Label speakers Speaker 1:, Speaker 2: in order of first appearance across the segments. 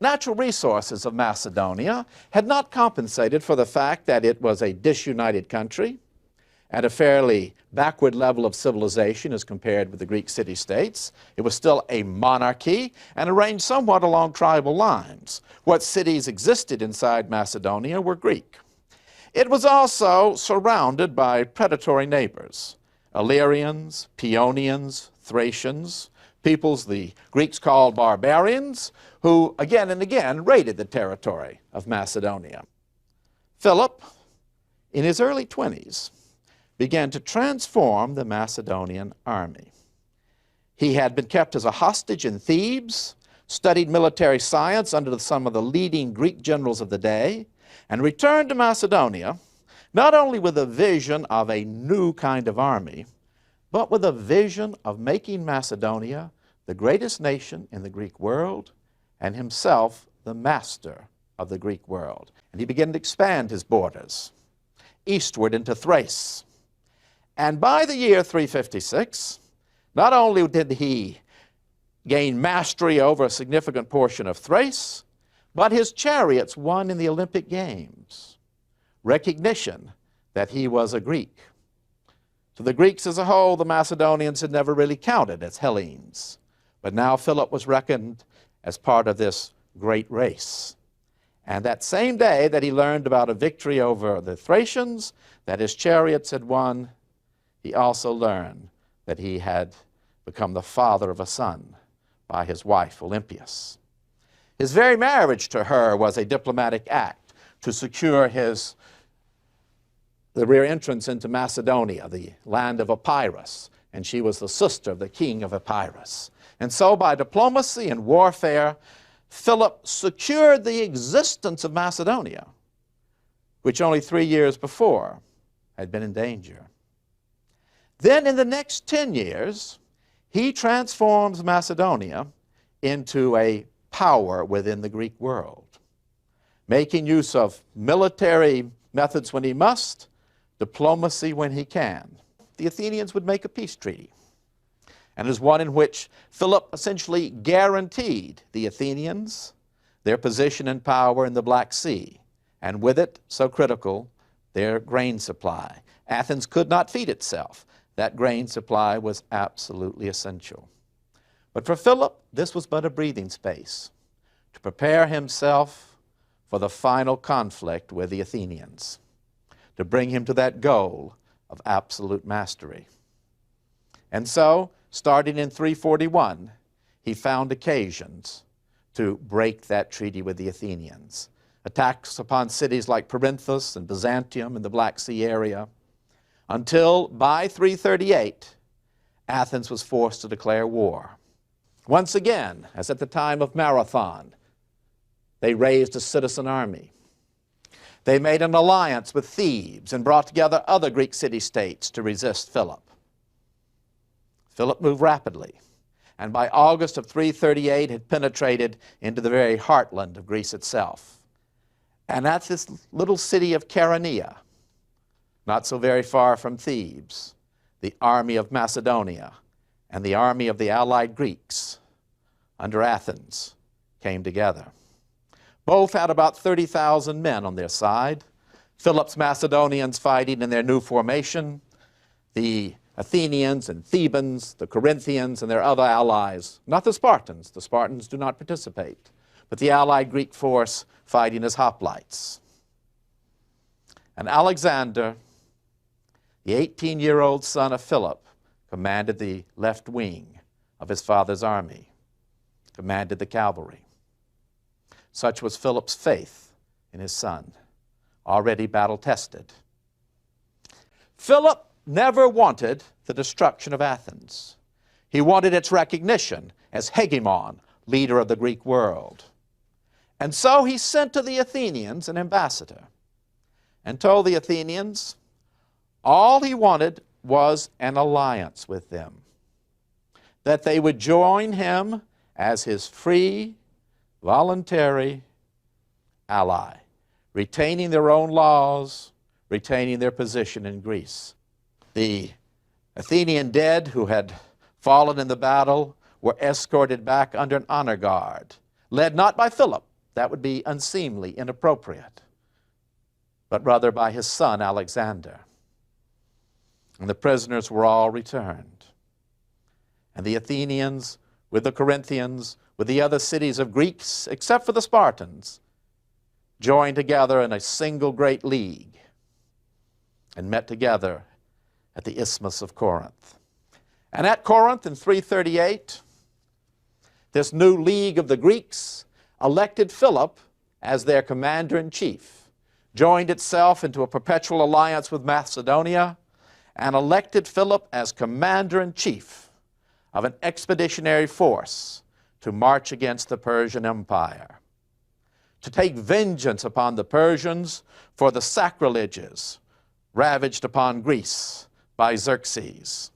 Speaker 1: natural resources of Macedonia had not compensated for the fact that it was a disunited country at a fairly backward level of civilization as compared with the Greek city-states. It was still a monarchy and arranged somewhat along tribal lines. What cities existed inside Macedonia were Greek. It was also surrounded by predatory neighbors, Illyrians, Paeonians, Thracians, peoples the Greeks called barbarians, who again and again raided the territory of Macedonia. Philip, in his early 20s, began to transform the Macedonian army. He had been kept as a hostage in Thebes, studied military science under some of the leading Greek generals of the day, and returned to Macedonia not only with a vision of a new kind of army, but with a vision of making Macedonia the greatest nation in the Greek world and himself the master of the Greek world. And he began to expand his borders eastward into Thrace. And by the year 356, not only did he gain mastery over a significant portion of Thrace, but his chariots won in the Olympic Games recognition that he was a Greek. To the Greeks as a whole, the Macedonians had never really counted as Hellenes. But now Philip was reckoned as part of this great race. And that same day that he learned about a victory over the Thracians, that his chariots had won, he also learned that he had become the father of a son by his wife, Olympias. His very marriage to her was a diplomatic act to secure the rear entrance into Macedonia, the land of Epirus, and she was the sister of the king of Epirus. And so by diplomacy and warfare, Philip secured the existence of Macedonia, which only 3 years before had been in danger. Then in the next 10 years, he transforms Macedonia into a power within the Greek world, making use of military methods when he must, diplomacy when he can. The Athenians would make a peace treaty, and it is one in which Philip essentially guaranteed the Athenians their position and power in the Black Sea, and with it, so critical, their grain supply. Athens could not feed itself. That grain supply was absolutely essential. But for Philip, this was but a breathing space to prepare himself for the final conflict with the Athenians, to bring him to that goal of absolute mastery. And so, starting in 341, he found occasions to break that treaty with the Athenians. Attacks upon cities like Perinthus and Byzantium in the Black Sea area, until by 338, Athens was forced to declare war. Once again, as at the time of Marathon, they raised a citizen army. They made an alliance with Thebes and brought together other Greek city-states to resist Philip. Philip moved rapidly, and by August of 338 had penetrated into the very heartland of Greece itself. And at this little city of Chaeronea, not so very far from Thebes, the army of Macedonia and the army of the allied Greeks under Athens came together. Both had about 30,000 men on their side. Philip's Macedonians fighting in their new formation, the Athenians and Thebans, the Corinthians and their other allies, not the Spartans. The Spartans do not participate, but the allied Greek force fighting as hoplites. And Alexander, the 18-year-old son of Philip, commanded the left wing of his father's army, commanded the cavalry. Such was Philip's faith in his son, already battle-tested. Philip never wanted the destruction of Athens. He wanted its recognition as hegemon, leader of the Greek world. And so he sent to the Athenians an ambassador and told the Athenians all he wanted was an alliance with them, that they would join him as his free, voluntary ally, retaining their own laws, retaining their position in Greece. The Athenian dead who had fallen in the battle were escorted back under an honor guard, led not by Philip, That would be unseemly, inappropriate, but rather by his son Alexander. And the prisoners were all returned. And the Athenians, with the Corinthians, with the other cities of Greeks, except for the Spartans, joined together in a single great league and met together at the Isthmus of Corinth. And at Corinth in 338, this new league of the Greeks elected Philip as their commander-in-chief, joined itself into a perpetual alliance with Macedonia, and elected Philip as commander-in-chief of an expeditionary force to march against the Persian Empire, to take vengeance upon the Persians for the sacrileges ravaged upon Greece by Xerxes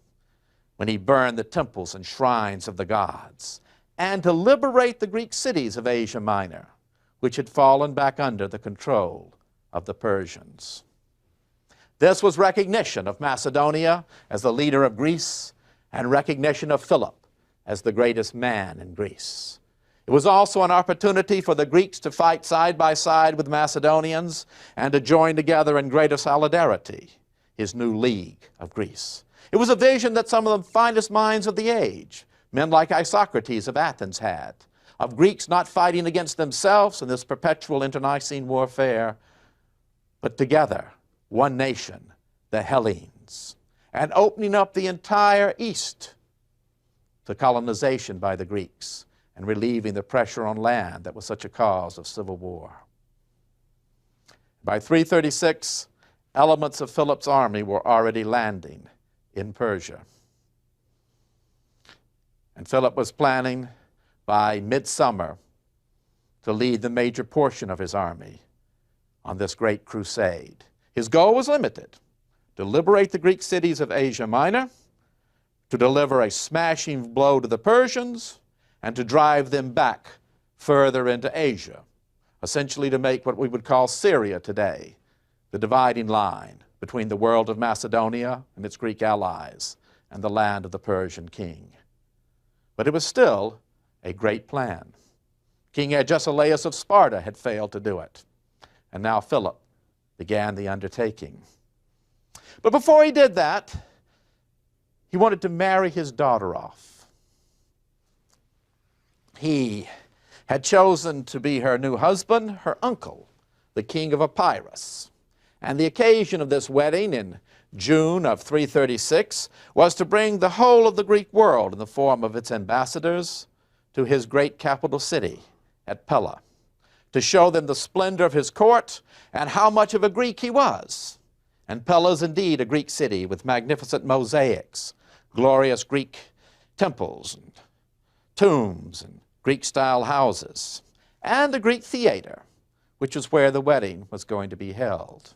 Speaker 1: when he burned the temples and shrines of the gods, and to liberate the Greek cities of Asia Minor, which had fallen back under the control of the Persians. This was recognition of Macedonia as the leader of Greece and recognition of Philip as the greatest man in Greece. It was also an opportunity for the Greeks to fight side by side with Macedonians and to join together in greater solidarity, his new league of Greece. It was a vision that some of the finest minds of the age, men like Isocrates of Athens, had, of Greeks not fighting against themselves in this perpetual internecine warfare, but together, one nation, the Hellenes, and opening up the entire East to colonization by the Greeks and relieving the pressure on land that was such a cause of civil war. By 336, elements of Philip's army were already landing in Persia. And Philip was planning by midsummer to lead the major portion of his army on this great crusade. His goal was limited: to liberate the Greek cities of Asia Minor, to deliver a smashing blow to the Persians, and to drive them back further into Asia, essentially to make what we would call Syria today, the dividing line between the world of Macedonia and its Greek allies and the land of the Persian king. But it was still a great plan. King Agesilaus of Sparta had failed to do it, and now Philip began the undertaking. But before he did that, he wanted to marry his daughter off. He had chosen to be her new husband, her uncle, the king of Epirus. And the occasion of this wedding in June of 336 was to bring the whole of the Greek world in the form of its ambassadors to his great capital city at Pella, to show them the splendor of his court and how much of a Greek he was. And Pella is indeed a Greek city with magnificent mosaics, glorious Greek temples and tombs and Greek-style houses, and a Greek theater, which was where the wedding was going to be held.